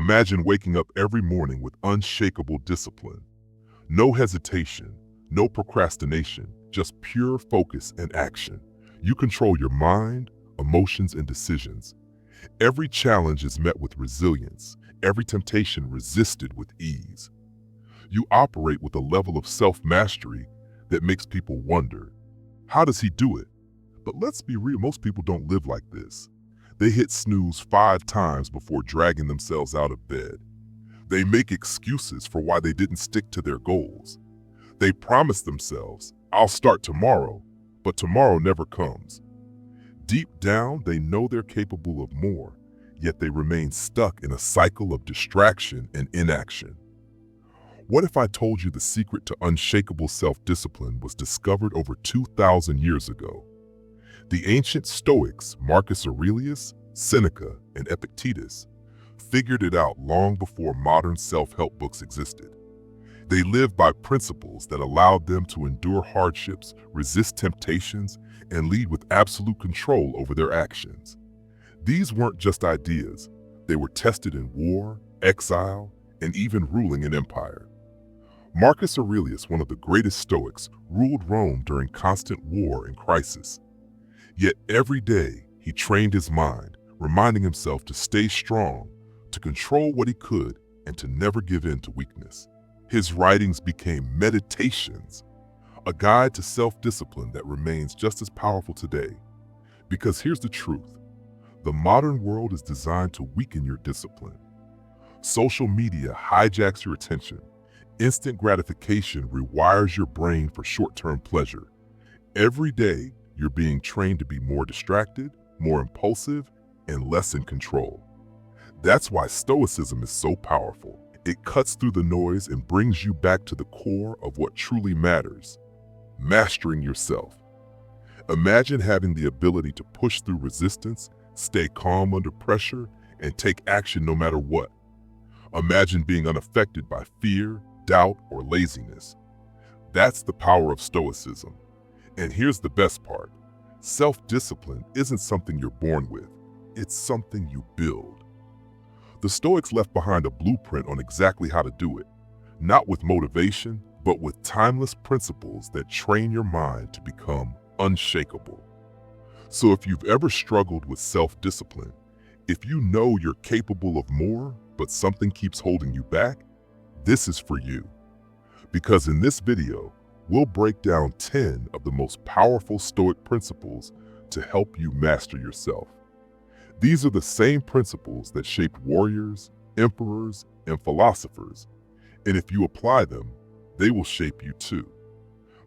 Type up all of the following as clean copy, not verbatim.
Imagine waking up every morning with unshakable discipline. No hesitation, no procrastination, just pure focus and action. You control your mind, emotions, and decisions. Every challenge is met with resilience, every temptation resisted with ease. You operate with a level of self-mastery that makes people wonder, how does he do it? But let's be real, most people don't live like this. They hit snooze 5 times before dragging themselves out of bed. They make excuses for why they didn't stick to their goals. They promise themselves, I'll start tomorrow, but tomorrow never comes. Deep down, they know they're capable of more, yet they remain stuck in a cycle of distraction and inaction. What if I told you the secret to unshakable self-discipline was discovered over 2,000 years ago? The ancient Stoics, Marcus Aurelius, Seneca, and Epictetus, figured it out long before modern self-help books existed. They lived by principles that allowed them to endure hardships, resist temptations, and lead with absolute control over their actions. These weren't just ideas. They were tested in war, exile, and even ruling an empire. Marcus Aurelius, one of the greatest Stoics, ruled Rome during constant war and crisis. Yet every day, he trained his mind, reminding himself to stay strong, to control what he could, and to never give in to weakness. His writings became meditations, a guide to self-discipline that remains just as powerful today. Because here's the truth, the modern world is designed to weaken your discipline. Social media hijacks your attention. Instant gratification rewires your brain for short-term pleasure. Every day, you're being trained to be more distracted, more impulsive, and less in control. That's why Stoicism is so powerful. It cuts through the noise and brings you back to the core of what truly matters, mastering yourself. Imagine having the ability to push through resistance, stay calm under pressure, and take action no matter what. Imagine being unaffected by fear, doubt, or laziness. That's the power of Stoicism. And here's the best part. Self-discipline isn't something you're born with. It's something you build. The Stoics left behind a blueprint on exactly how to do it, not with motivation, but with timeless principles that train your mind to become unshakable. So if you've ever struggled with self-discipline, if you know you're capable of more, but something keeps holding you back, this is for you. Because in this video, we'll break down 10 of the most powerful Stoic principles to help you master yourself. These are the same principles that shaped warriors, emperors, and philosophers, and if you apply them, they will shape you too.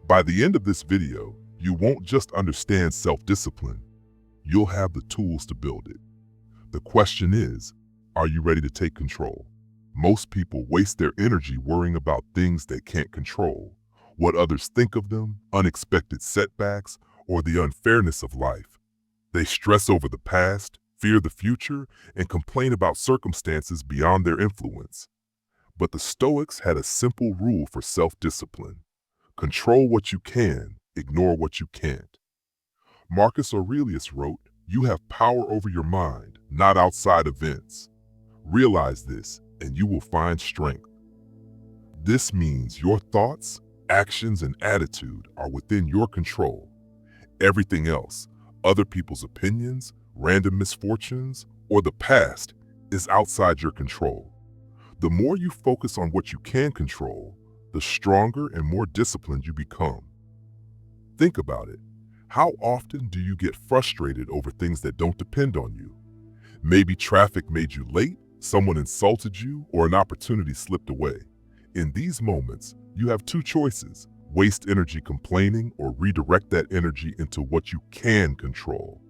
By the end of this video, you won't just understand self-discipline, you'll have the tools to build it. The question is, are you ready to take control? Most people waste their energy worrying about things they can't control, what others think of them, unexpected setbacks, or the unfairness of life. They stress over the past, fear the future, and complain about circumstances beyond their influence. But the Stoics had a simple rule for self-discipline. Control what you can, ignore what you can't. Marcus Aurelius wrote, "You have power over your mind, not outside events. Realize this, and you will find strength." This means your thoughts, actions, and attitude are within your control. Everything else, other people's opinions, random misfortunes, or the past, is outside your control. The more you focus on what you can control, the stronger and more disciplined you become. Think about it. How often do you get frustrated over things that don't depend on you? Maybe traffic made you late, someone insulted you, or an opportunity slipped away. In these moments, you have two choices: waste energy complaining or redirect that energy into what you can control.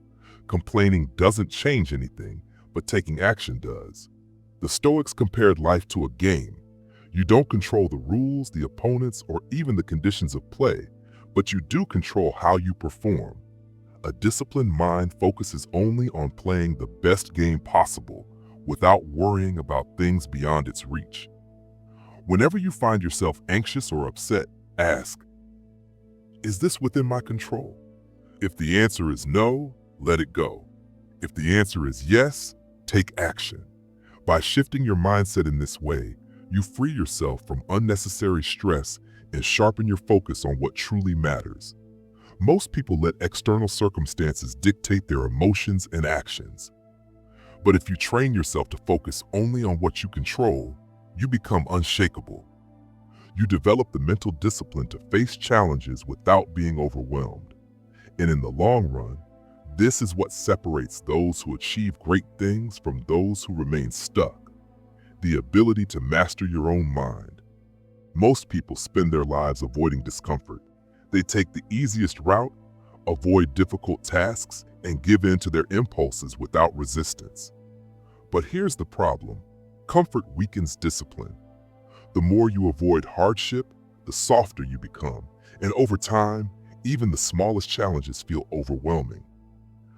Complaining doesn't change anything, but taking action does. The Stoics compared life to a game. You don't control the rules, the opponents, or even the conditions of play, but you do control how you perform. A disciplined mind focuses only on playing the best game possible, without worrying about things beyond its reach. Whenever you find yourself anxious or upset, ask, is this within my control? If the answer is no, let it go. If the answer is yes, take action. By shifting your mindset in this way, you free yourself from unnecessary stress and sharpen your focus on what truly matters. Most people let external circumstances dictate their emotions and actions. But if you train yourself to focus only on what you control, you become unshakable. You develop the mental discipline to face challenges without being overwhelmed. And in the long run, this is what separates those who achieve great things from those who remain stuck: the ability to master your own mind. Most people spend their lives avoiding discomfort. They take the easiest route, avoid difficult tasks, and give in to their impulses without resistance. But here's the problem: comfort weakens discipline. The more you avoid hardship, the softer you become, and over time, even the smallest challenges feel overwhelming.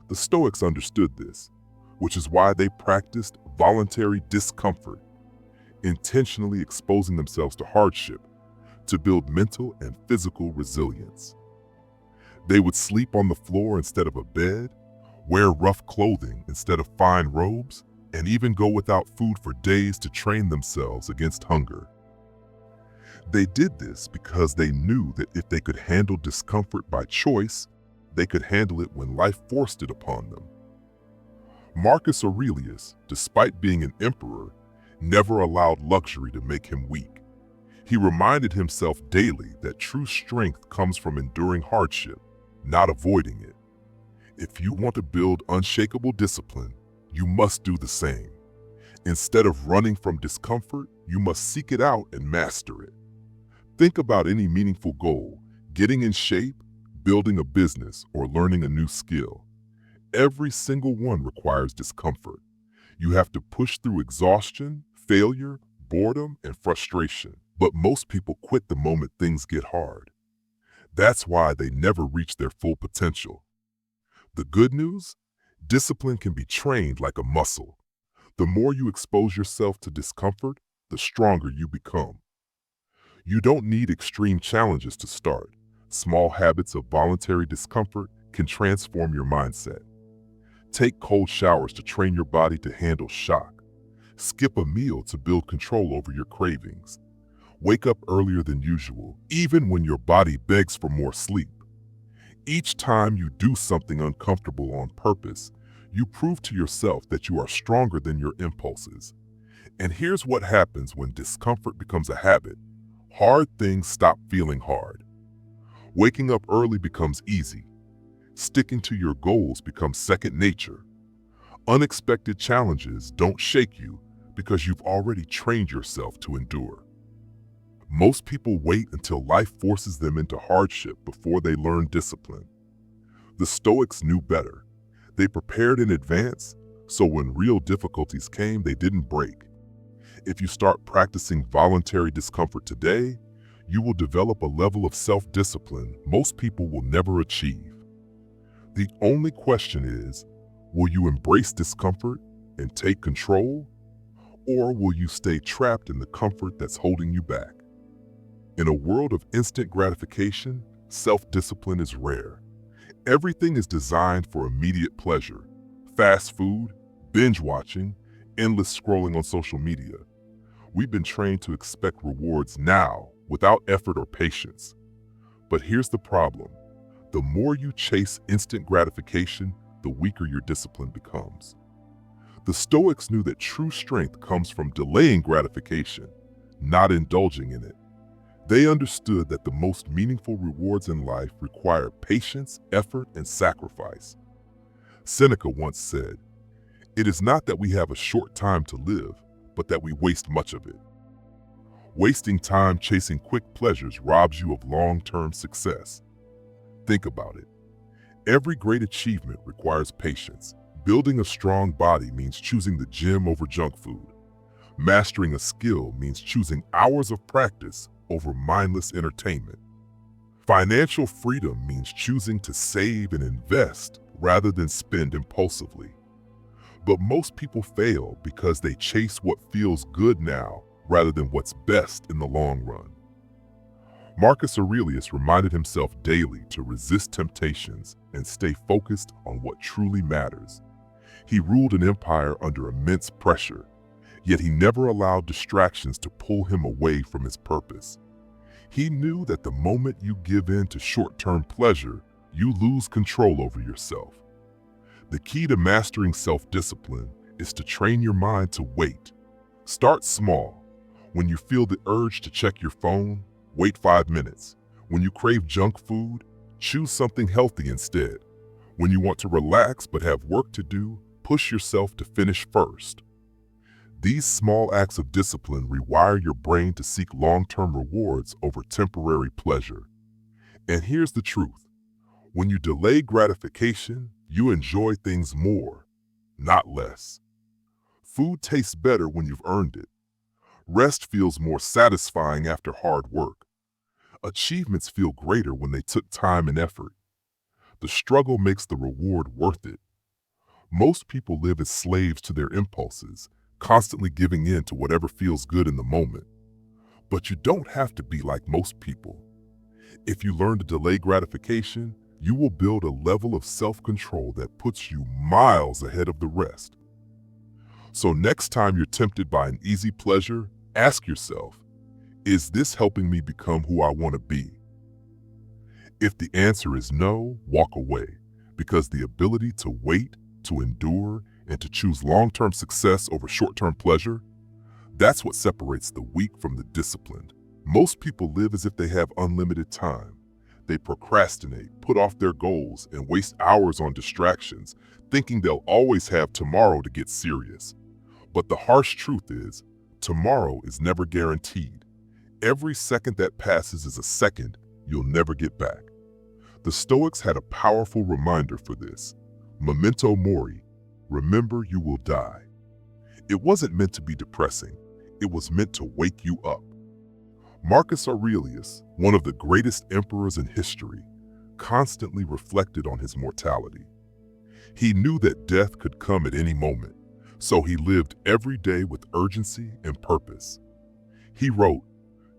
The Stoics understood this, which is why they practiced voluntary discomfort, intentionally exposing themselves to hardship to build mental and physical resilience. They would sleep on the floor instead of a bed, wear rough clothing instead of fine robes, and even go without food for days to train themselves against hunger. They did this because they knew that if they could handle discomfort by choice, they could handle it when life forced it upon them. Marcus Aurelius, despite being an emperor, never allowed luxury to make him weak. He reminded himself daily that true strength comes from enduring hardship, not avoiding it. If you want to build unshakable discipline, you must do the same. Instead of running from discomfort, you must seek it out and master it. Think about any meaningful goal: getting in shape, building a business, or learning a new skill. Every single one requires discomfort. You have to push through exhaustion, failure, boredom, and frustration. But most people quit the moment things get hard. That's why they never reach their full potential. The good news? Discipline can be trained like a muscle. The more you expose yourself to discomfort, the stronger you become. You don't need extreme challenges to start. Small habits of voluntary discomfort can transform your mindset. Take cold showers to train your body to handle shock. Skip a meal to build control over your cravings. Wake up earlier than usual, even when your body begs for more sleep. Each time you do something uncomfortable on purpose, you prove to yourself that you are stronger than your impulses. And here's what happens when discomfort becomes a habit: hard things stop feeling hard. Waking up early becomes easy. Sticking to your goals becomes second nature. Unexpected challenges don't shake you because you've already trained yourself to endure. Most people wait until life forces them into hardship before they learn discipline. The Stoics knew better. They prepared in advance, so when real difficulties came, they didn't break. If you start practicing voluntary discomfort today, you will develop a level of self-discipline most people will never achieve. The only question is, will you embrace discomfort and take control, or will you stay trapped in the comfort that's holding you back? In a world of instant gratification, self-discipline is rare. Everything is designed for immediate pleasure: fast food, binge watching, endless scrolling on social media. We've been trained to expect rewards now, without effort or patience. But here's the problem: the more you chase instant gratification, the weaker your discipline becomes. The Stoics knew that true strength comes from delaying gratification, not indulging in it. They understood that the most meaningful rewards in life require patience, effort, and sacrifice. Seneca once said, "It is not that we have a short time to live, but that we waste much of it." Wasting time chasing quick pleasures robs you of long-term success. Think about it. Every great achievement requires patience. Building a strong body means choosing the gym over junk food. Mastering a skill means choosing hours of practice over mindless entertainment. Financial freedom means choosing to save and invest rather than spend impulsively. But most people fail because they chase what feels good now rather than what's best in the long run. Marcus Aurelius reminded himself daily to resist temptations and stay focused on what truly matters. He ruled an empire under immense pressure, Yet he never allowed distractions to pull him away from his purpose. He knew that the moment you give in to short-term pleasure, you lose control over yourself. The key to mastering self-discipline is to train your mind to wait. Start small. When you feel the urge to check your phone, wait 5 minutes. When you crave junk food, choose something healthy instead. When you want to relax but have work to do, push yourself to finish first. These small acts of discipline rewire your brain to seek long-term rewards over temporary pleasure. And here's the truth. When you delay gratification, you enjoy things more, not less. Food tastes better when you've earned it. Rest feels more satisfying after hard work. Achievements feel greater when they took time and effort. The struggle makes the reward worth it. Most people live as slaves to their impulses, constantly giving in to whatever feels good in the moment. But you don't have to be like most people. If you learn to delay gratification, you will build a level of self-control that puts you miles ahead of the rest. So next time you're tempted by an easy pleasure, ask yourself, is this helping me become who I want to be? If the answer is no, walk away, because the ability to wait, to endure, and to choose long-term success over short-term pleasure, that's what separates the weak from the disciplined. Most people live as if they have unlimited time. They procrastinate, put off their goals, and waste hours on distractions, thinking they'll always have tomorrow to get serious. But the harsh truth is, tomorrow is never guaranteed. Every second that passes is a second you'll never get back. The Stoics had a powerful reminder for this. Memento mori, remember you will die. It wasn't meant to be depressing. It was meant to wake you up. Marcus Aurelius, one of the greatest emperors in history, constantly reflected on his mortality. He knew that death could come at any moment, so he lived every day with urgency and purpose. He wrote,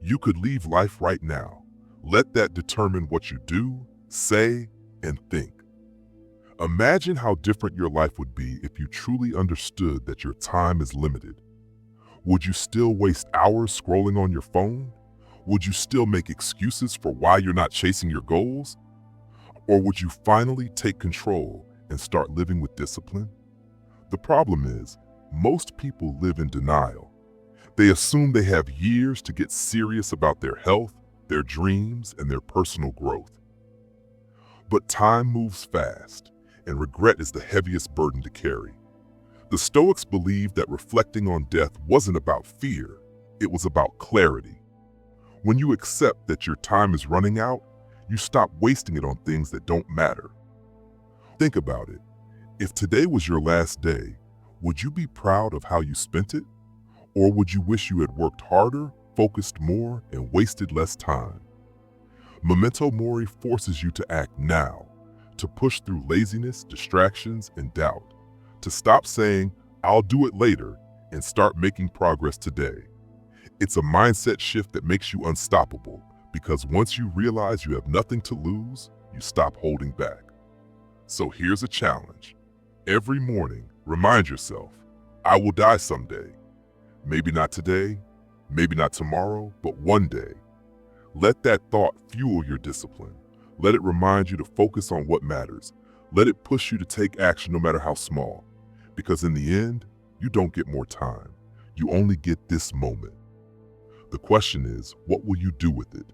"You could leave life right now. Let that determine what you do, say, and think." Imagine how different your life would be if you truly understood that your time is limited. Would you still waste hours scrolling on your phone? Would you still make excuses for why you're not chasing your goals? Or would you finally take control and start living with discipline? The problem is, most people live in denial. They assume they have years to get serious about their health, their dreams, and their personal growth. But time moves fast, and regret is the heaviest burden to carry. The Stoics believed that reflecting on death wasn't about fear, it was about clarity. When you accept that your time is running out, you stop wasting it on things that don't matter. Think about it. If today was your last day, would you be proud of how you spent it? Or would you wish you had worked harder, focused more, and wasted less time? Memento mori forces you to act now, to push through laziness, distractions, and doubt, to stop saying, "I'll do it later," and start making progress today. It's a mindset shift that makes you unstoppable, because once you realize you have nothing to lose, you stop holding back. So here's a challenge. Every morning, remind yourself, I will die someday. Maybe not today, maybe not tomorrow, but one day. Let that thought fuel your discipline. Let it remind you to focus on what matters. Let it push you to take action no matter how small. Because in the end, you don't get more time. You only get this moment. The question is, what will you do with it?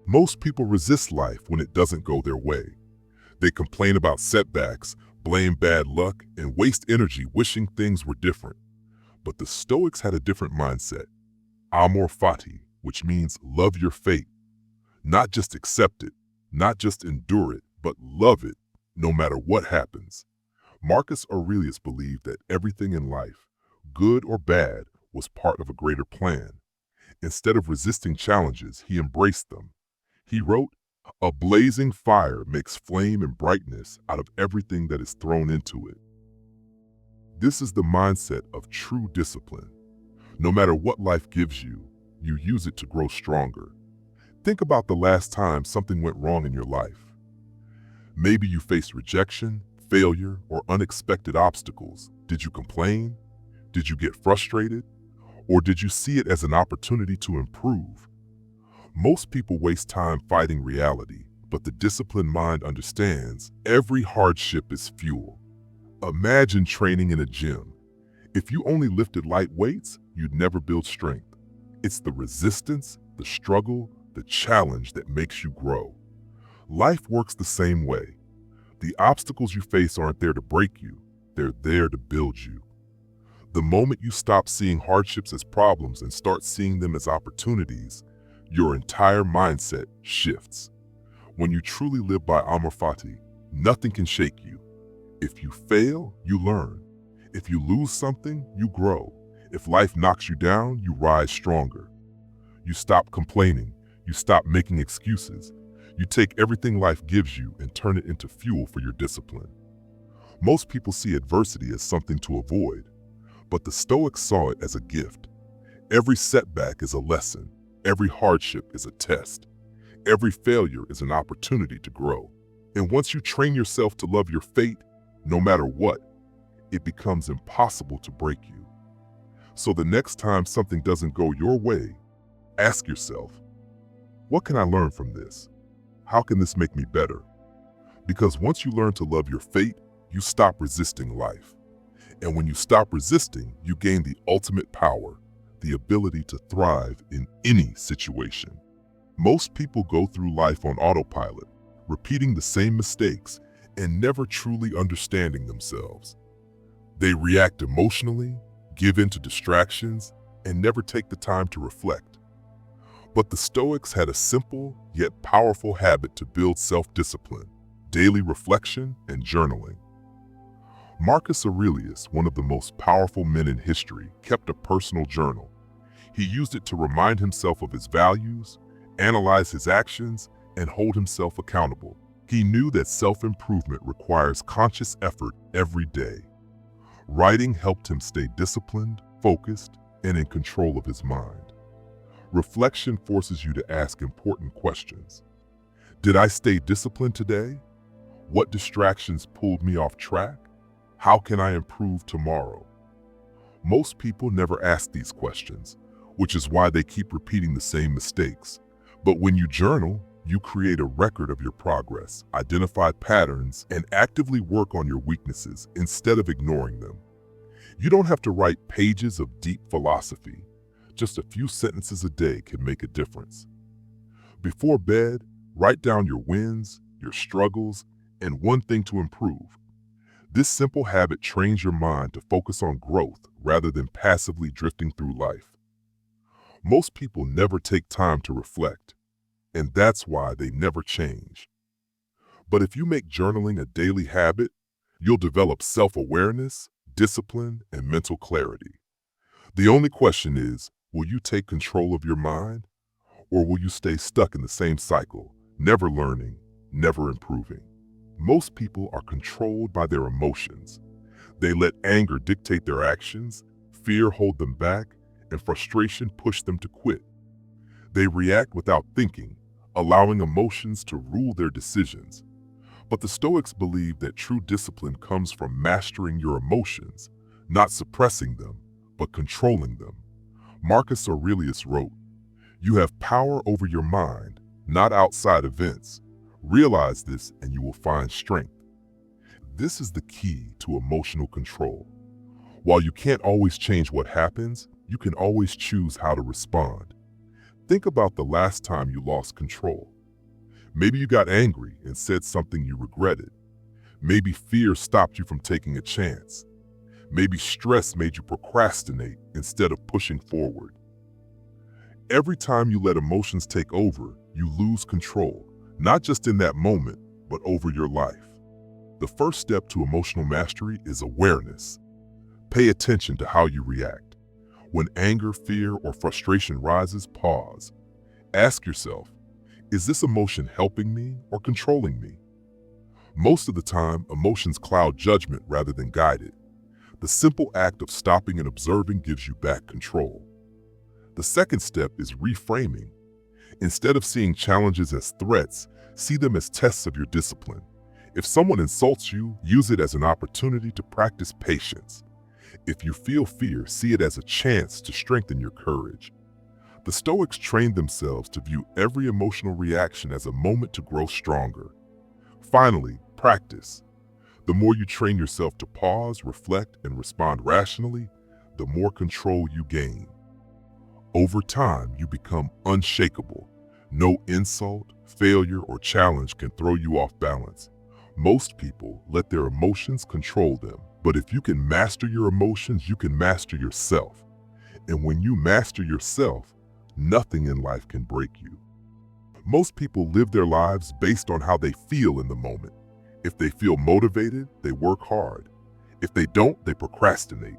Most people resist life when it doesn't go their way. They complain about setbacks, blame bad luck, and waste energy wishing things were different. But the Stoics had a different mindset. Amor fati, which means love your fate. Not just accept it, not just endure it, but love it, no matter what happens. Marcus Aurelius believed that everything in life, good or bad, was part of a greater plan. Instead of resisting challenges, he embraced them. He wrote, "A blazing fire makes flame and brightness out of everything that is thrown into it." This is the mindset of true discipline. No matter what life gives you, you use it to grow stronger. Think about the last time something went wrong in your life. Maybe you faced rejection, failure, or unexpected obstacles. Did you complain? Did you get frustrated? Or did you see it as an opportunity to improve? Most people waste time fighting reality, but the disciplined mind understands every hardship is fuel. Imagine training in a gym. If you only lifted light weights, you'd never build strength. It's the resistance, the struggle, the challenge that makes you grow. Life works the same way. The obstacles you face aren't there to break you, they're there to build you. The moment you stop seeing hardships as problems and start seeing them as opportunities, your entire mindset shifts. When you truly live by amor fati, nothing can shake you. If you fail, you learn. If you lose something, you grow. If life knocks you down, you rise stronger. You stop complaining. You stop making excuses. You take everything life gives you and turn it into fuel for your discipline. Most people see adversity as something to avoid, but the Stoics saw it as a gift. Every setback is a lesson. Every hardship is a test. Every failure is an opportunity to grow. And once you train yourself to love your fate, no matter what, it becomes impossible to break you. So the next time something doesn't go your way, ask yourself, what can I learn from this? How can this make me better? Because once you learn to love your fate, you stop resisting life. And when you stop resisting, you gain the ultimate power, the ability to thrive in any situation. Most people go through life on autopilot, repeating the same mistakes and never truly understanding themselves. They react emotionally, give in to distractions, and never take the time to reflect. But the Stoics had a simple yet powerful habit to build self-discipline: daily reflection and journaling. Marcus Aurelius, one of the most powerful men in history, kept a personal journal. He used it to remind himself of his values, analyze his actions, and hold himself accountable. He knew that self-improvement requires conscious effort every day. Writing helped him stay disciplined, focused, and in control of his mind. Reflection forces you to ask important questions. Did I stay disciplined today? What distractions pulled me off track? How can I improve tomorrow? Most people never ask these questions, which is why they keep repeating the same mistakes. But when you journal, you create a record of your progress, identify patterns, and actively work on your weaknesses instead of ignoring them. You don't have to write pages of deep philosophy. Just a few sentences a day can make a difference. Before bed, write down your wins, your struggles, and one thing to improve. This simple habit trains your mind to focus on growth rather than passively drifting through life. Most people never take time to reflect, and that's why they never change. But if you make journaling a daily habit, you'll develop self-awareness, discipline, and mental clarity. The only question is, will you take control of your mind, or will you stay stuck in the same cycle, never learning, never improving? Most people are controlled by their emotions. They let anger dictate their actions, fear hold them back, and frustration push them to quit. They react without thinking, allowing emotions to rule their decisions. But the Stoics believe that true discipline comes from mastering your emotions, not suppressing them, but controlling them. Marcus Aurelius wrote, "You have power over your mind, not outside events. Realize this and you will find strength." This is the key to emotional control. While you can't always change what happens, you can always choose how to respond. Think about the last time you lost control. Maybe you got angry and said something you regretted. Maybe fear stopped you from taking a chance. Maybe stress made you procrastinate instead of pushing forward. Every time you let emotions take over, you lose control. Not just in that moment, but over your life. The first step to emotional mastery is awareness. Pay attention to how you react. When anger, fear, or frustration rises, pause. Ask yourself, is this emotion helping me or controlling me? Most of the time, emotions cloud judgment rather than guide it. The simple act of stopping and observing gives you back control. The second step is reframing. Instead of seeing challenges as threats, see them as tests of your discipline. If someone insults you, use it as an opportunity to practice patience. If you feel fear, see it as a chance to strengthen your courage. The Stoics trained themselves to view every emotional reaction as a moment to grow stronger. Finally, practice. The more you train yourself to pause, reflect, and respond rationally, the more control you gain. Over time, you become unshakable. No insult, failure, or challenge can throw you off balance. Most people let their emotions control them, but if you can master your emotions, you can master yourself. And when you master yourself, nothing in life can break you. Most people live their lives based on how they feel in the moment. If they feel motivated, they work hard. If they don't, they procrastinate.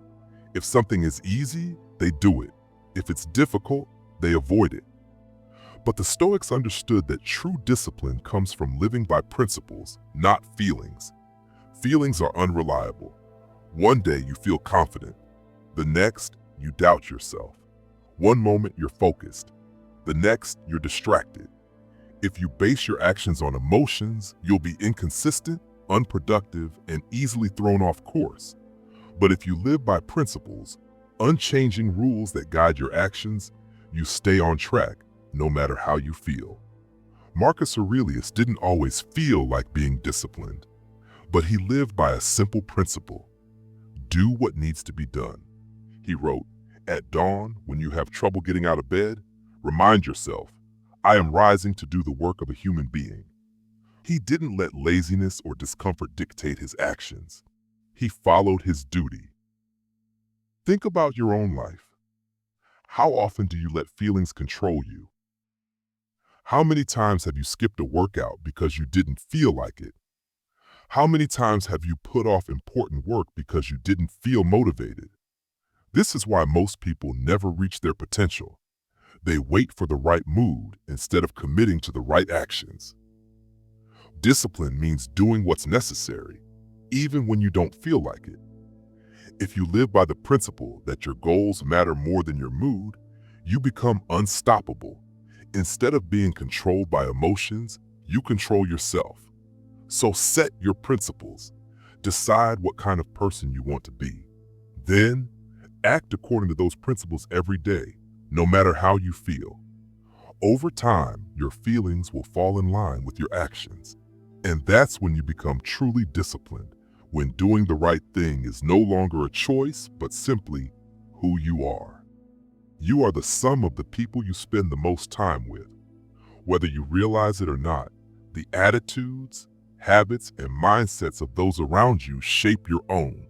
If something is easy, they do it. If it's difficult, they avoid it. But the Stoics understood that true discipline comes from living by principles, not feelings. Feelings are unreliable. One day you feel confident. The next, you doubt yourself. One moment you're focused. The next, you're distracted. If you base your actions on emotions, you'll be inconsistent, unproductive, and easily thrown off course. But if you live by principles, unchanging rules that guide your actions, you stay on track, no matter how you feel. Marcus Aurelius didn't always feel like being disciplined, but he lived by a simple principle. Do what needs to be done. He wrote, "At dawn, when you have trouble getting out of bed, remind yourself, I am rising to do the work of a human being." He didn't let laziness or discomfort dictate his actions. He followed his duty. Think about your own life. How often do you let feelings control you? How many times have you skipped a workout because you didn't feel like it? How many times have you put off important work because you didn't feel motivated? This is why most people never reach their potential. They wait for the right mood instead of committing to the right actions. Discipline means doing what's necessary, even when you don't feel like it. If you live by the principle that your goals matter more than your mood, you become unstoppable. Instead of being controlled by emotions, you control yourself. So set your principles. Decide what kind of person you want to be. Then, act according to those principles every day, no matter how you feel. Over time, your feelings will fall in line with your actions. And that's when you become truly disciplined, when doing the right thing is no longer a choice, but simply who you are. You are the sum of the people you spend the most time with. Whether you realize it or not, the attitudes, habits, and mindsets of those around you shape your own.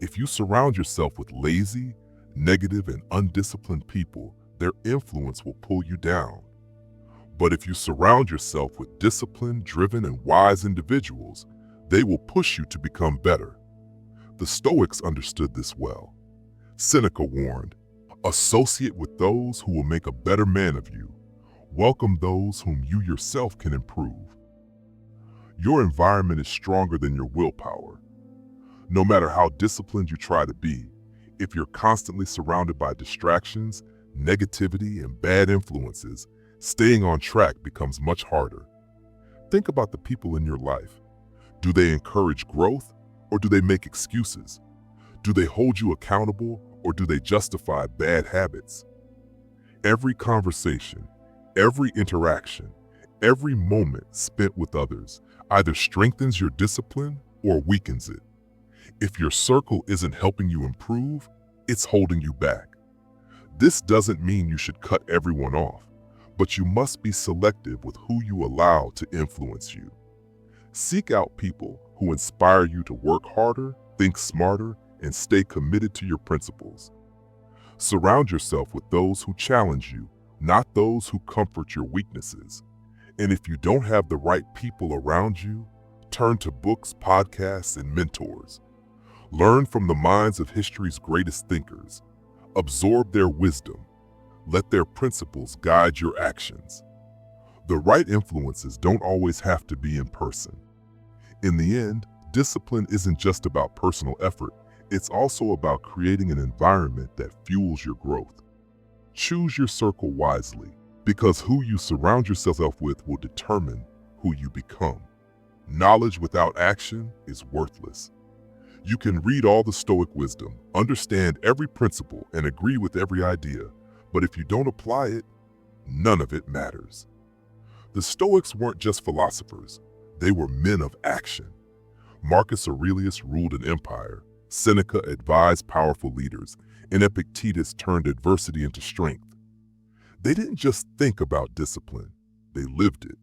If you surround yourself with lazy, negative, and undisciplined people, their influence will pull you down. But if you surround yourself with disciplined, driven, and wise individuals, they will push you to become better. The Stoics understood this well. Seneca warned, "Associate with those who will make a better man of you. Welcome those whom you yourself can improve." Your environment is stronger than your willpower. No matter how disciplined you try to be, if you're constantly surrounded by distractions, negativity, and bad influences, staying on track becomes much harder. Think about the people in your life. Do they encourage growth, or do they make excuses? Do they hold you accountable, or do they justify bad habits? Every conversation, every interaction, every moment spent with others either strengthens your discipline or weakens it. If your circle isn't helping you improve, it's holding you back. This doesn't mean you should cut everyone off, but you must be selective with who you allow to influence you. Seek out people who inspire you to work harder, think smarter, and stay committed to your principles. Surround yourself with those who challenge you, not those who comfort your weaknesses. And if you don't have the right people around you, turn to books, podcasts, and mentors. Learn from the minds of history's greatest thinkers. Absorb their wisdom. Let their principles guide your actions. The right influences don't always have to be in person. In the end, discipline isn't just about personal effort. It's also about creating an environment that fuels your growth. Choose your circle wisely, because who you surround yourself with will determine who you become. Knowledge without action is worthless. You can read all the Stoic wisdom, understand every principle, and agree with every idea, but if you don't apply it, none of it matters. The Stoics weren't just philosophers, they were men of action. Marcus Aurelius ruled an empire, Seneca advised powerful leaders, and Epictetus turned adversity into strength. They didn't just think about discipline, they lived it.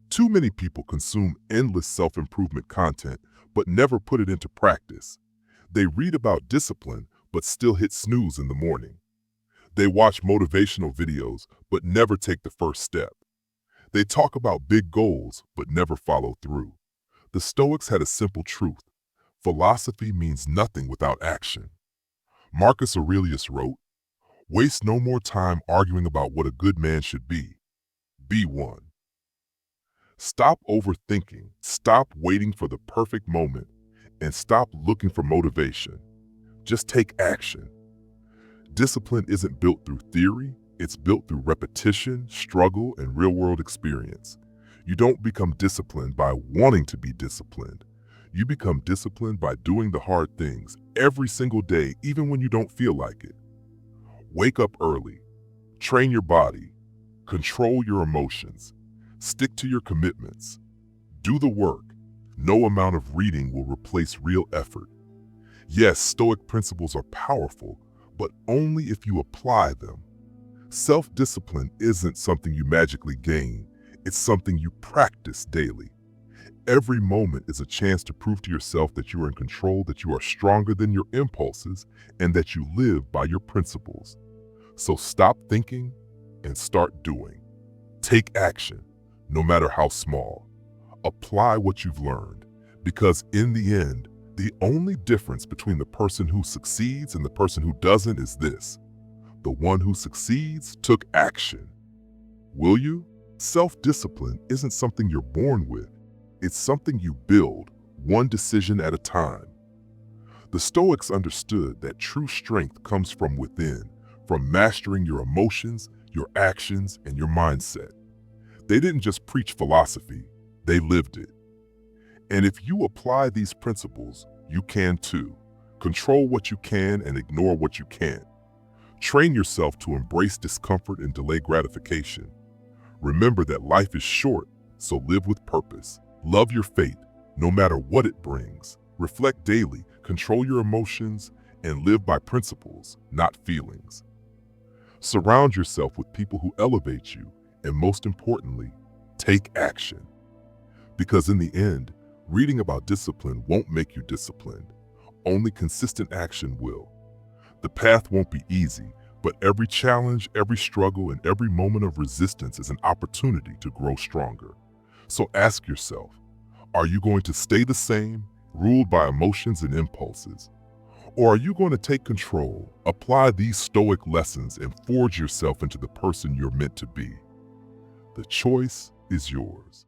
Too many people consume endless self-improvement content but never put it into practice. They read about discipline but still hit snooze in the morning. They watch motivational videos but never take the first step. They talk about big goals but never follow through. The Stoics had a simple truth. Philosophy means nothing without action. Marcus Aurelius wrote, "Waste no more time arguing about what a good man should be. Be one." Stop overthinking, stop waiting for the perfect moment, and stop looking for motivation. Just take action. Discipline isn't built through theory, it's built through repetition, struggle, and real-world experience. You don't become disciplined by wanting to be disciplined. You become disciplined by doing the hard things every single day, even when you don't feel like it. Wake up early. Train your body. Control your emotions. Stick to your commitments. Do the work. No amount of reading will replace real effort. Yes, Stoic principles are powerful, but only if you apply them. Self-discipline isn't something you magically gain. It's something you practice daily. Every moment is a chance to prove to yourself that you are in control, that you are stronger than your impulses, and that you live by your principles. So stop thinking and start doing. Take action, no matter how small. Apply what you've learned, because in the end, the only difference between the person who succeeds and the person who doesn't is this: the one who succeeds took action. Will you? Self-discipline isn't something you're born with. It's something you build, one decision at a time. The Stoics understood that true strength comes from within, from mastering your emotions, your actions, and your mindset. They didn't just preach philosophy, they lived it. And if you apply these principles, you can too. Control what you can and ignore what you can't. Train yourself to embrace discomfort and delay gratification. Remember that life is short, so live with purpose. Love your fate, no matter what it brings. Reflect daily, control your emotions, and live by principles, not feelings. Surround yourself with people who elevate you, and most importantly, take action. Because in the end, reading about discipline won't make you disciplined. Only consistent action will. The path won't be easy, but every challenge, every struggle, and every moment of resistance is an opportunity to grow stronger. So ask yourself, are you going to stay the same, ruled by emotions and impulses? Or are you going to take control, apply these Stoic lessons, and forge yourself into the person you're meant to be? The choice is yours.